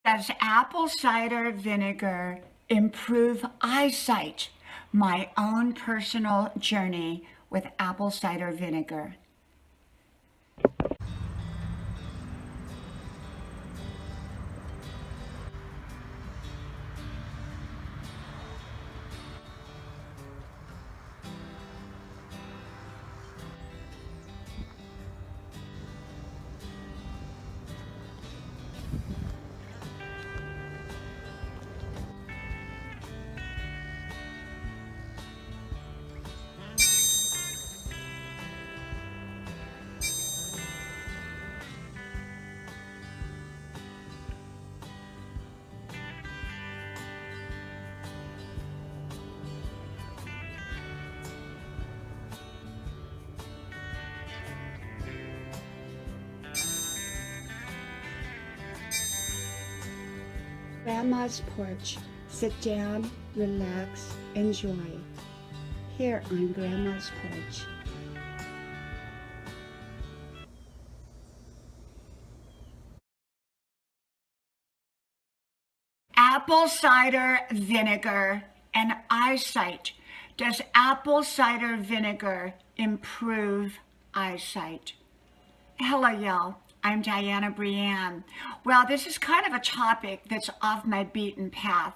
Does apple cider vinegar improve eyesight? My own personal journey with apple cider vinegar. Grandma's porch. Sit down, relax, enjoy. Here on Grandma's porch. Apple cider vinegar and eyesight. Does apple cider vinegar improve eyesight? Hello, y'all. I'm Dianna Brianne. Well, this is kind of a topic that's off my beaten path.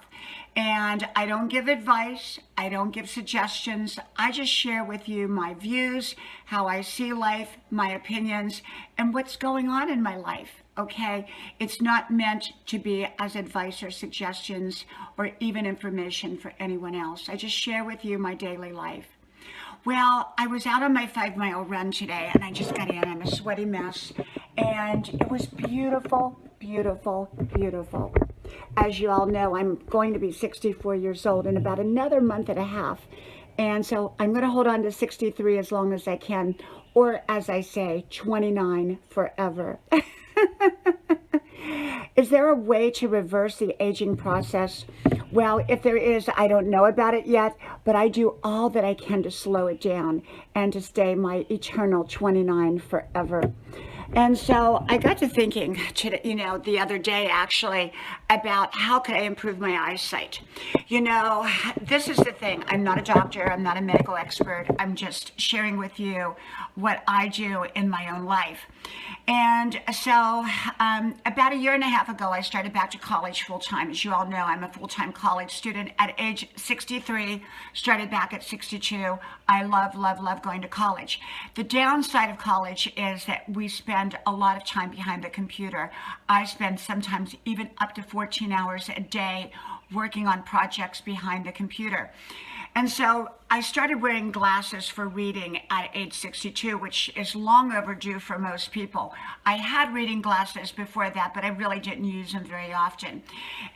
And I don't give advice. I don't give suggestions. I just share with you my views, how I see life, my opinions, and what's going on in my life. Okay? It's not meant to be as advice or suggestions or even information for anyone else. I just share with you my daily life. Well, I was out on my 5-mile run today and I just got in. I'm a sweaty mess. And it was beautiful, beautiful, beautiful. As you all know, I'm going to be 64 years old in about another month and a half. And so I'm going to hold on to 63 as long as I can. Or as I say, 29 forever. Is there a way to reverse the aging process? Well, if there is, I don't know about it yet, but I do all that I can to slow it down and to stay my eternal 29 forever. And so I got to thinking, the other day actually, about how could I improve my eyesight. This is the thing. I'm not a doctor. I'm not a medical expert. I'm just sharing with you what I do in my own life. And so about a year and a half ago, I started back to college full-time. As you all know, I'm a full-time college student at age 63, started back at 62. I love, love, love going to college. The downside of college is that we spend a lot of time behind the computer. I spend sometimes even up to 14 hours a day working on projects behind the computer. And so I started wearing glasses for reading at age 62, which is long overdue for most people. I had reading glasses before that, but I really didn't use them very often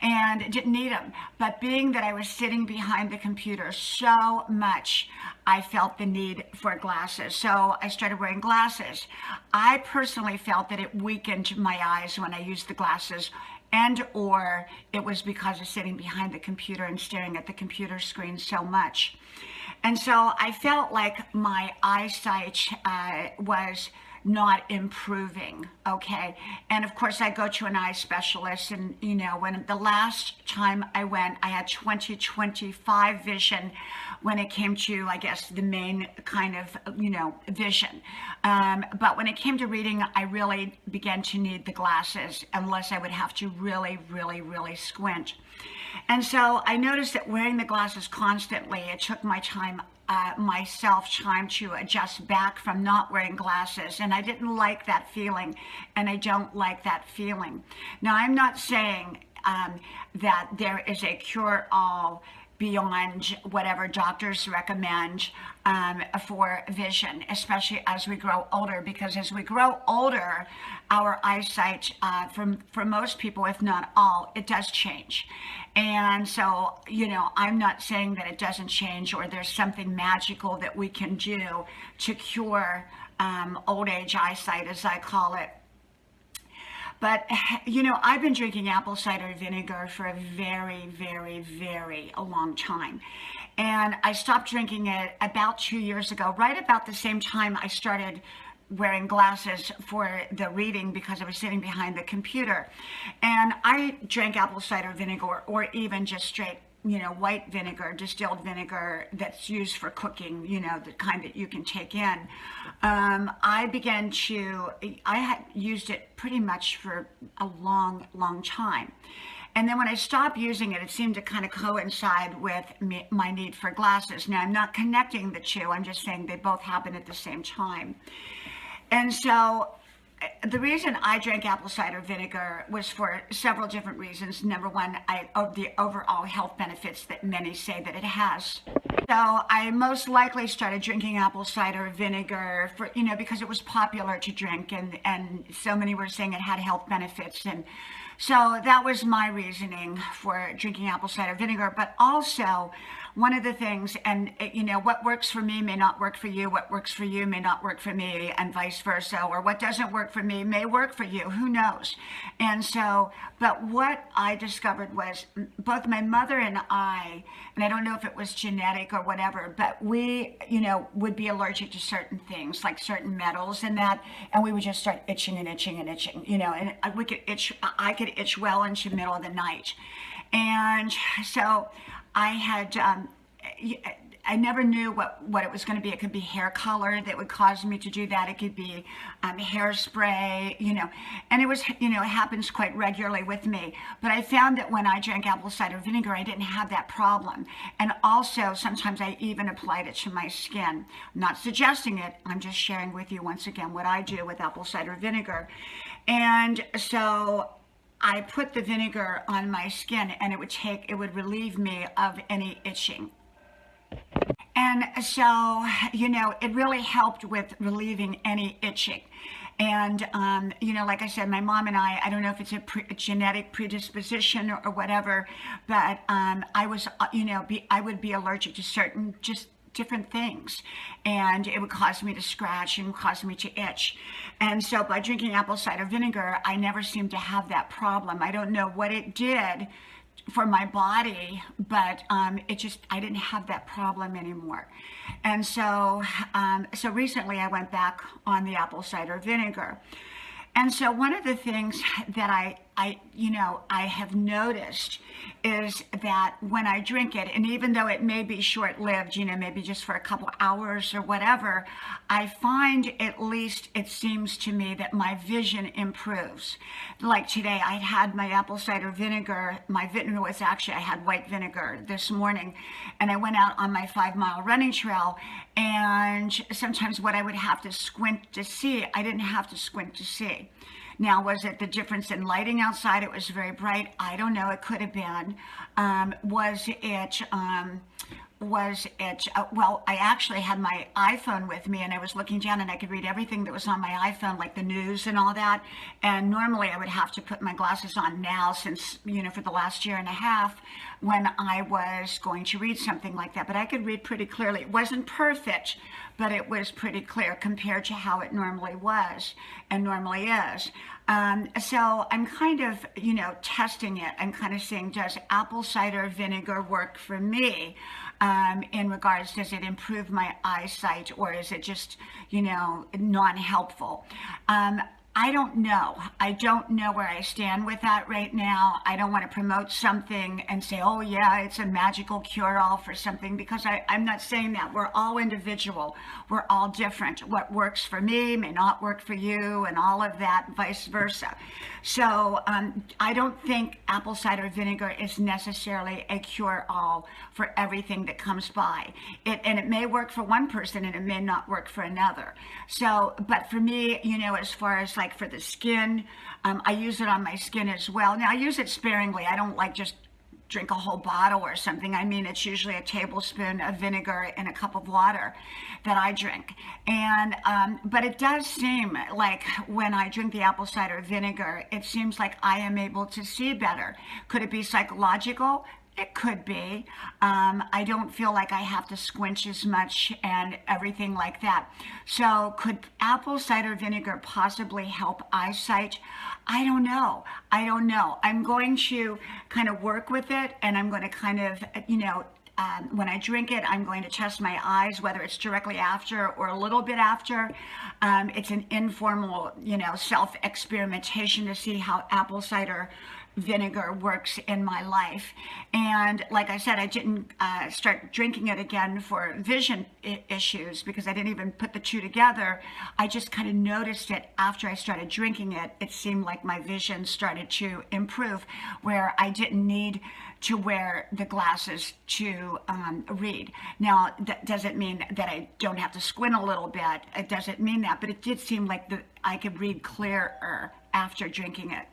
and didn't need them. But being that I was sitting behind the computer so much, I felt the need for glasses. So I started wearing glasses. I personally felt that it weakened my eyes when I used the glasses, and or it was because of sitting behind the computer and staring at the computer screen so much. And so I felt like my eyesight was not improving, okay? And of course I go to an eye specialist, and when the last time I went, I had 20/25 vision when it came to, I guess, the main kind of, vision. But when it came to reading, I really began to need the glasses unless I would have to really, really, really squint. And so I noticed that wearing the glasses constantly, it took myself time to adjust back from not wearing glasses, and I didn't like that feeling, and I don't like that feeling. Now, I'm not saying that there is a cure-all beyond whatever doctors recommend for vision, especially as we grow older, because as we grow older, our eyesight, for most people, if not all, it does change. And so, I'm not saying that it doesn't change or there's something magical that we can do to cure old age eyesight, as I call it. But, I've been drinking apple cider vinegar for a very, very, very long time. And I stopped drinking it about 2 years ago, right about the same time I started wearing glasses for the reading because I was sitting behind the computer. And I drank apple cider vinegar, or even just straight, white vinegar, distilled vinegar that's used for cooking, the kind that you can take in. I had used it pretty much for a long, long time. And then when I stopped using it, it seemed to kind of coincide with my need for glasses. Now, I'm not connecting the two. I'm just saying they both happen at the same time. And so the reason I drank apple cider vinegar was for several different reasons. Number one, of the overall health benefits that many say that it has. So I most likely started drinking apple cider vinegar for, because it was popular to drink, and so many were saying it had health benefits. And so that was my reasoning for drinking apple cider vinegar. But also, one of the things, and what works for me may not work for you, what works for you may not work for me, and vice versa, or what doesn't work for me may work for you, who knows? And so, but what I discovered was both my mother and I don't know if it was genetic or whatever, but we, would be allergic to certain things, like certain metals and that, and we would just start itching and itching and itching, and I could itch well into the middle of the night. And so I had, I never knew what it was going to be. It could be hair color that would cause me to do that. It could be hairspray, and it was, it happens quite regularly with me. But I found that when I drank apple cider vinegar, I didn't have that problem. And also, sometimes I even applied it to my skin. I'm not suggesting it. I'm just sharing with you once again what I do with apple cider vinegar. And so I put the vinegar on my skin, and it would relieve me of any itching. And so, it really helped with relieving any itching. And, like I said, my mom and I don't know if it's a genetic predisposition or whatever, but I was, I would be allergic to certain just different things, and it would cause me to scratch and cause me to itch. And so by drinking apple cider vinegar, I never seemed to have that problem. I don't know what it did for my body, but I didn't have that problem anymore. And so so recently I went back on the apple cider vinegar. And so one of the things that I have noticed is that when I drink it, and even though it may be short-lived, maybe just for a couple hours or whatever, I find, at least it seems to me, that my vision improves. Like today, I had my apple cider vinegar. My vinegar was actually, I had white vinegar this morning, and I went out on my 5-mile running trail, and sometimes what I would have to squint to see, I didn't have to squint to see. Now, was it the difference in lighting outside? It was very bright. I don't know. It could have been. Well, I actually had my iPhone with me, and I was looking down, and I could read everything that was on my iPhone, like the news and all that. And normally I would have to put my glasses on now, since, for the last year and a half, when I was going to read something like that. But I could read pretty clearly. It wasn't perfect, but it was pretty clear compared to how it normally was and normally is. So I'm kind of, testing it. I'm kind of saying, does apple cider vinegar work for me? In regards, does it improve my eyesight, or is it just, non-helpful? I don't know. I don't know where I stand with that right now. I don't want to promote something and say, oh yeah, it's a magical cure-all for something, because I'm not saying that. We're all individual. We're all different. What works for me may not work for you, and all of that, vice versa. So I don't think apple cider vinegar is necessarily a cure-all for everything that comes by. And it may work for one person, and it may not work for another. So, but for me, as far as like for the skin, I use it on my skin as well. Now, I use it sparingly. I don't like just drink a whole bottle or something. I mean, it's usually a tablespoon of vinegar in a cup of water that I drink. And but it does seem like when I drink the apple cider vinegar, it seems like I am able to see better. Could it be psychological? It could be. I don't feel like I have to squinch as much and everything like that. So could apple cider vinegar possibly help eyesight? I don't know. I'm going to kind of work with it, and I'm going to kind of, when I drink it, I'm going to test my eyes, whether it's directly after or a little bit after. It's an informal, self-experimentation to see how apple cider vinegar works in my life. And like I said, I didn't start drinking it again for vision issues because I didn't even put the two together. I just kind of noticed it after I started drinking it. It seemed like my vision started to improve, where I didn't need to wear the glasses to read. Now, that doesn't mean that I don't have to squint a little bit. It doesn't mean that, but it did seem like I could read clearer after drinking it.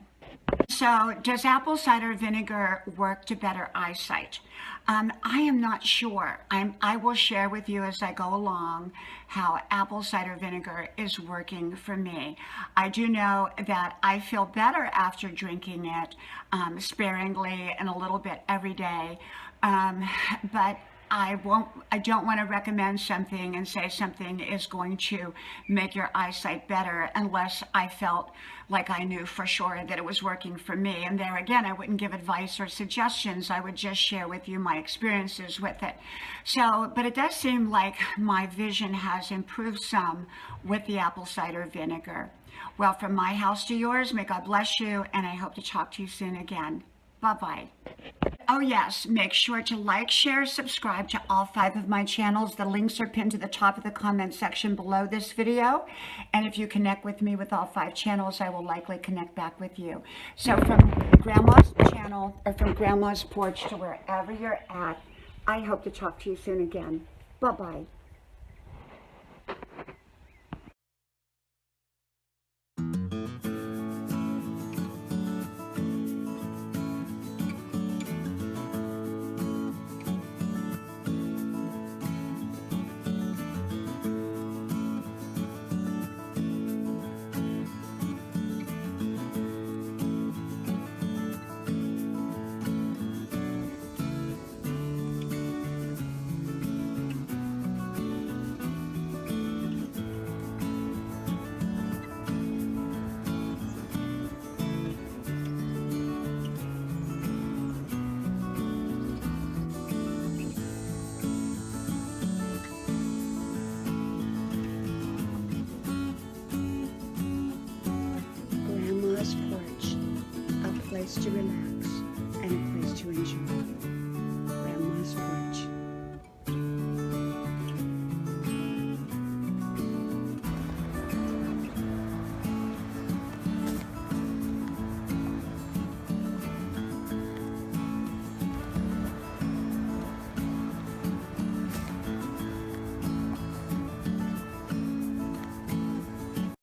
So, does apple cider vinegar work to better eyesight? I am not sure. I will share with you as I go along how apple cider vinegar is working for me. I do know that I feel better after drinking it sparingly and a little bit every day, but I don't want to recommend something and say something is going to make your eyesight better unless I felt like I knew for sure that it was working for me. And there again, I wouldn't give advice or suggestions. I would just share with you my experiences with it. So, but it does seem like my vision has improved some with the apple cider vinegar. Well, from my house to yours, may God bless you, and I hope to talk to you soon again. Bye-bye. Oh yes, make sure to like, share, subscribe to all 5 of my channels. The links are pinned to the top of the comment section below this video. And if you connect with me with all 5 channels, I will likely connect back with you. So from Grandma's channel, or from Grandma's porch to wherever you're at, I hope to talk to you soon again. Bye-bye. Porch, a place to relax.